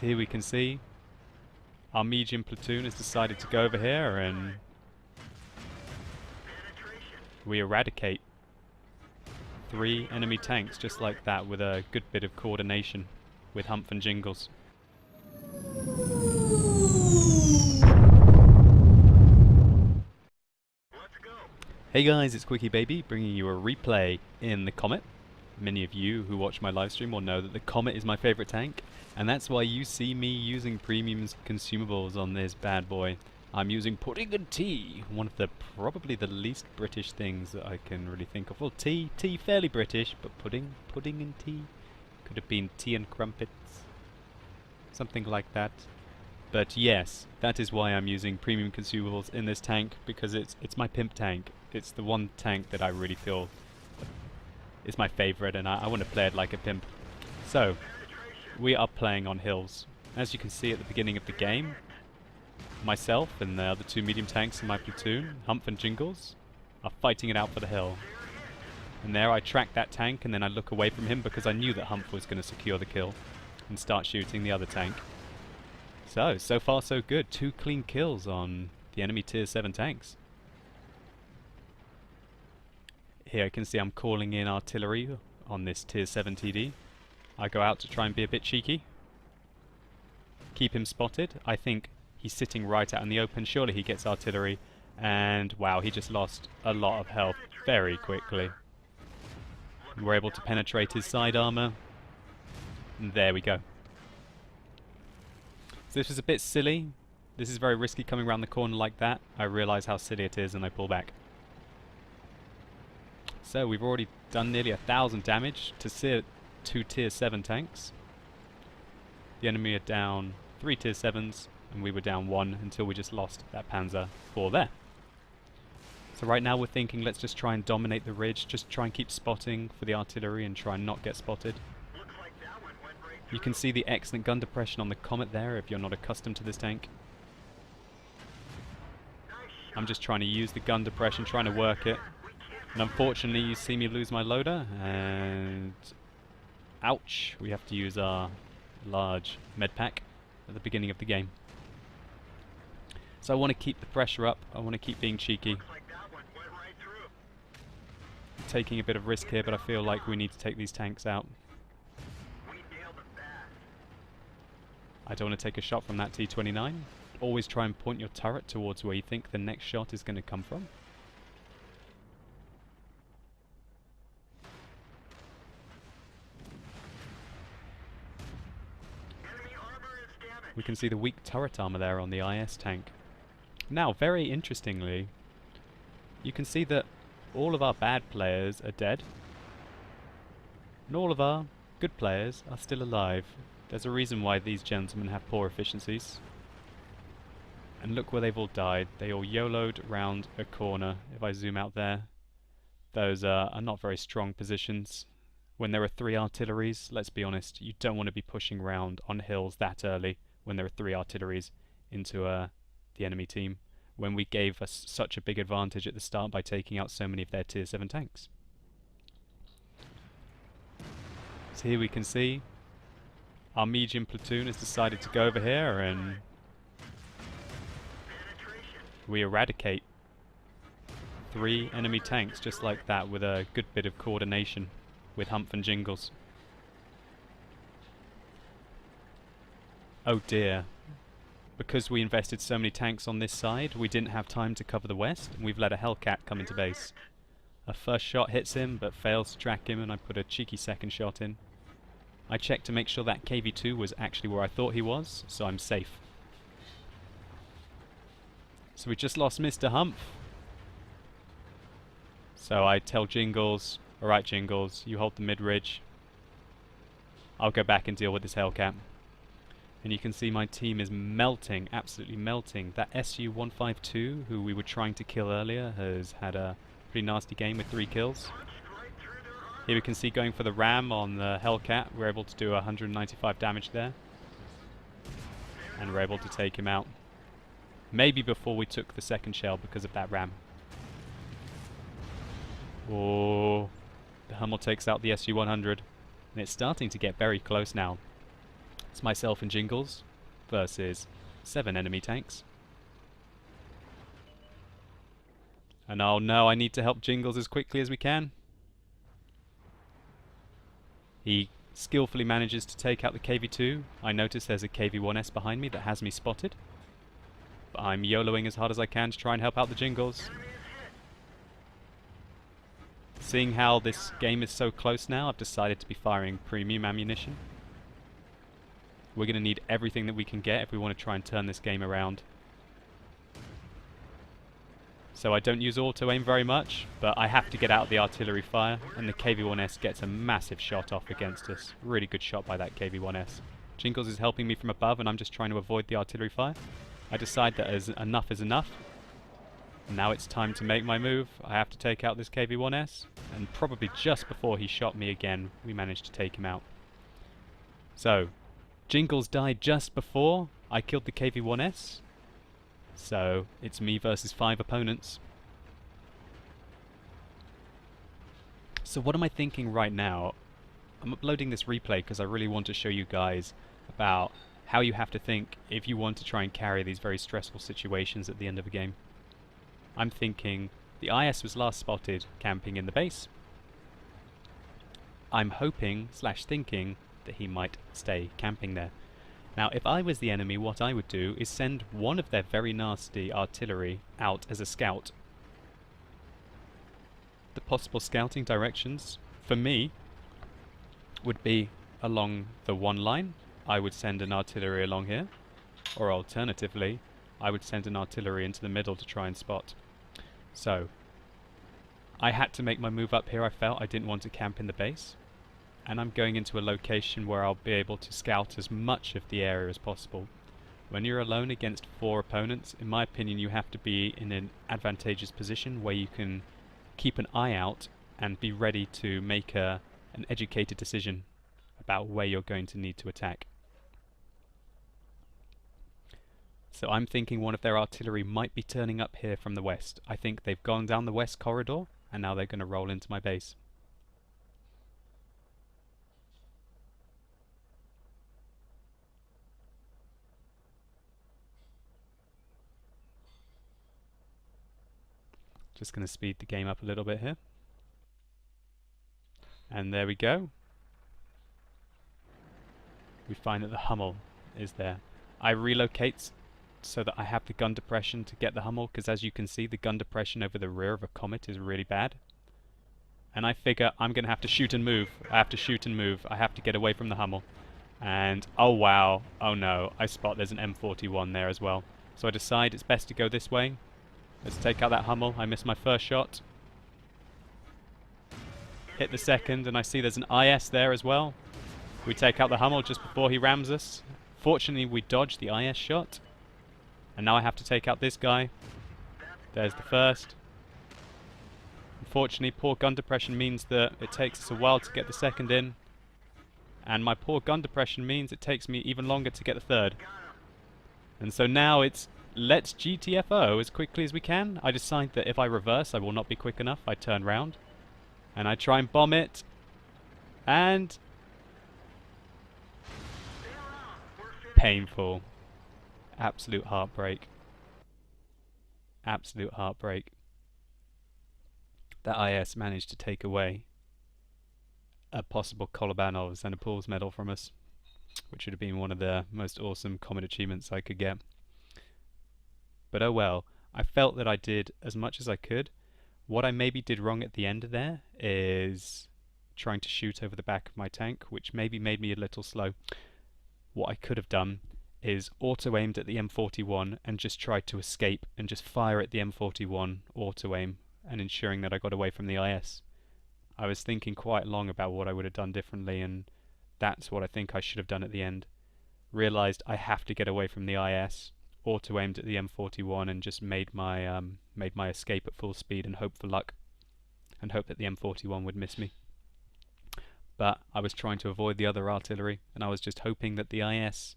So here we can see our medium platoon has decided to go over here and we eradicate 3 enemy tanks just like that with a good bit of coordination with Humph and Jingles. Hey guys, it's Quickie Baby bringing you a replay in the Comet. Many of you who watch my live stream will know that the Comet is my favourite tank, and that's why you see me using premium consumables on this bad boy. I'm using pudding and tea, one of the probably the least British things that I can really think of. Well, tea fairly British, but pudding and tea could have been tea and crumpets, something like that. But yes, that is why I'm using premium consumables in this tank, because it's my pimp tank. It's the one tank that I really feel is my favourite, and I want to play it like a pimp. So, we are playing on hills. As you can see at the beginning of the game, myself and the other 2 medium tanks in my platoon, Humph and Jingles, are fighting it out for the hill. And there I track that tank, and then I look away from him because I knew that Humph was going to secure the kill and start shooting the other tank. So far so good. 2 clean kills on the enemy tier 7 tanks. Here you can see I'm calling in artillery on this tier 7 TD. I go out to try and be a bit cheeky. Keep him spotted. I think he's sitting right out in the open. Surely he gets artillery. And wow, he just lost a lot of health very quickly. We're able to penetrate his side armor. And there we go. So this is a bit silly. This is very risky coming around the corner like that. I realise how silly it is and I pull back. So we've already done nearly 1,000 damage to 2 tier 7 tanks. The enemy are down 3 tier 7s and we were down 1 until we just lost that Panzer IV there. So right now we're thinking let's just try and dominate the ridge, just try and keep spotting for the artillery and try and not get spotted. You can see the excellent gun depression on the Comet there if you're not accustomed to this tank. I'm just trying to use the gun depression, trying to work it. And unfortunately you see me lose my loader and ouch, we have to use our large med pack at the beginning of the game. So I want to keep the pressure up, I want to keep being cheeky. I'm taking a bit of risk here, but I feel like we need to take these tanks out. I don't want to take a shot from that T-29. Always try and point your turret towards where you think the next shot is going to come from. We can see the weak turret armor there on the IS tank. Now, very interestingly, you can see that all of our bad players are dead, and all of our good players are still alive. There's a reason why these gentlemen have poor efficiencies. And look where they've all died. They all YOLO'd round a corner. If I zoom out there, those are not very strong positions. When there are 3 artilleries, let's be honest, you don't want to be pushing around on hills that early when there are 3 artilleries into the enemy team, when we gave us such a big advantage at the start by taking out so many of their tier 7 tanks. So here we can see our medium platoon has decided to go over here and we eradicate 3 enemy tanks just like that with a good bit of coordination with Humph and Jingles. Oh dear. Because we invested so many tanks on this side, we didn't have time to cover the west, and we've let a Hellcat come into base. A first shot hits him, but fails to track him, and I put a cheeky second shot in. I checked to make sure that KV-2 was actually where I thought he was, so I'm safe. So we just lost Mr. Humph. So I tell Jingles, alright Jingles, you hold the mid-ridge. I'll go back and deal with this Hellcat. And you can see my team is melting, absolutely melting. That SU-152, who we were trying to kill earlier, has had a pretty nasty game with 3 kills. Here we can see going for the ram on the Hellcat. We're able to do 195 damage there. And we're able to take him out. Maybe before we took the second shell because of that ram. Oh, the Hummel takes out the SU-100. And it's starting to get very close now. It's myself and Jingles versus 7 enemy tanks. And oh no, I need to help Jingles as quickly as we can. He skillfully manages to take out the KV-2. I notice there's a KV-1S behind me that has me spotted. But I'm YOLOing as hard as I can to try and help out the Jingles. Seeing how this game is so close now, I've decided to be firing premium ammunition. We're going to need everything that we can get if we want to try and turn this game around. So I don't use auto aim very much, but I have to get out of the artillery fire, and the KV-1S gets a massive shot off against us. Really good shot by that KV-1S. Jingles is helping me from above, and I'm just trying to avoid the artillery fire. I decide that enough is enough. Now it's time to make my move. I have to take out this KV-1S, and probably just before he shot me again, we managed to take him out. So, Jingles died just before I killed the KV-1S. So, it's me versus 5 opponents. So what am I thinking right now? I'm uploading this replay because I really want to show you guys about how you have to think if you want to try and carry these very stressful situations at the end of a game. I'm thinking the IS was last spotted camping in the base. I'm hoping / thinking that he might stay camping there. Now, if I was the enemy, what I would do is send one of their very nasty artillery out as a scout. The possible scouting directions, for me, would be along the 1 line. I would send an artillery along here, or alternatively, I would send an artillery into the middle to try and spot. So, I had to make my move up here. I felt I didn't want to camp in the base. And I'm going into a location where I'll be able to scout as much of the area as possible. When you're alone against 4 opponents, in my opinion, you have to be in an advantageous position where you can keep an eye out and be ready to make an educated decision about where you're going to need to attack. So I'm thinking one of their artillery might be turning up here from the west. I think they've gone down the west corridor and now they're going to roll into my base. Just going to speed the game up a little bit here. And there we go. We find that the Hummel is there. I relocate so that I have the gun depression to get the Hummel, because as you can see, the gun depression over the rear of a Comet is really bad. And I figure I'm going to have to shoot and move. I have to shoot and move. I have to get away from the Hummel. And oh wow, oh no, I spot there's an M41 there as well. So I decide it's best to go this way. Let's take out that Hummel. I missed my first shot. Hit the second, and I see there's an IS there as well. We take out the Hummel just before he rams us. Fortunately, we dodged the IS shot. And now I have to take out this guy. There's the first. Unfortunately, poor gun depression means that it takes us a while to get the second in. And my poor gun depression means it takes me even longer to get the third. And so now it's let's GTFO as quickly as we can. I decide that if I reverse, I will not be quick enough. I turn round. And I try and bomb it. And painful. Absolute heartbreak. Absolute heartbreak. That IS managed to take away a possible Kolobanovs and a Pools medal from us, which would have been one of the most awesome Comet achievements I could get. But oh well, I felt that I did as much as I could. What I maybe did wrong at the end of there is trying to shoot over the back of my tank, which maybe made me a little slow. What I could have done is auto-aimed at the M41 and just tried to escape and just fire at the M41 auto-aim and ensuring that I got away from the IS. I was thinking quite long about what I would have done differently, and that's what I think I should have done at the end. Realised I have to get away from the IS, auto-aimed at the M41 and just made my escape at full speed and hope for luck and hope that the M41 would miss me. But I was trying to avoid the other artillery, and I was just hoping that the IS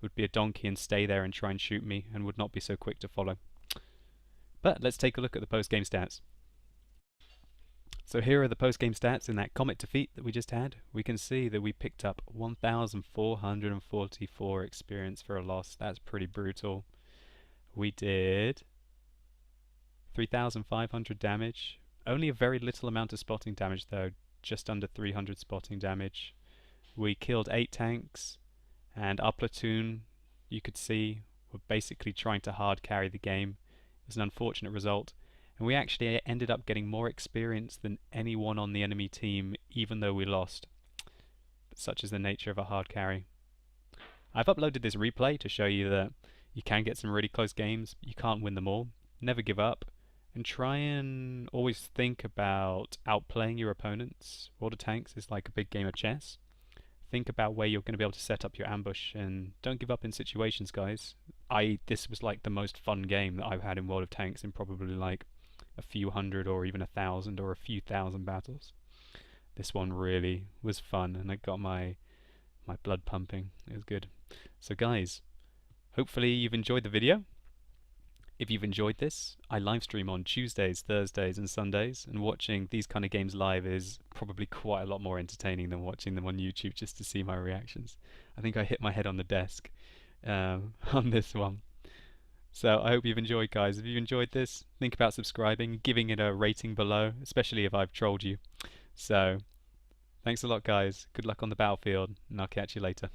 would be a donkey and stay there and try and shoot me and would not be so quick to follow. But let's take a look at the post-game stats. So here are the post-game stats in that Comet defeat that we just had. We can see that we picked up 1,444 experience for a loss. That's pretty brutal. We did 3,500 damage. Only a very little amount of spotting damage though, just under 300 spotting damage. We killed 8 tanks, and our platoon, you could see, were basically trying to hard carry the game. It was an unfortunate result, and we actually ended up getting more experience than anyone on the enemy team, even though we lost. But such is the nature of a hard carry. I've uploaded this replay to show you that you can get some really close games, you can't win them all. Never give up, and try and always think about outplaying your opponents. World of Tanks is like a big game of chess. Think about where you're going to be able to set up your ambush, and don't give up in situations, guys. This was like the most fun game that I've had in World of Tanks in probably like a few hundred or even 1,000 or a few thousand battles. This one really was fun, and I got my blood pumping. It was good. So guys, hopefully you've enjoyed the video. If you've enjoyed this, I live stream on Tuesdays, Thursdays and Sundays, and watching these kind of games live is probably quite a lot more entertaining than watching them on YouTube just to see my reactions. I think I hit my head on the desk on this one. So I hope you've enjoyed, guys. If you enjoyed this, think about subscribing, giving it a rating below, especially if I've trolled you. So thanks a lot, guys. Good luck on the battlefield, and I'll catch you later.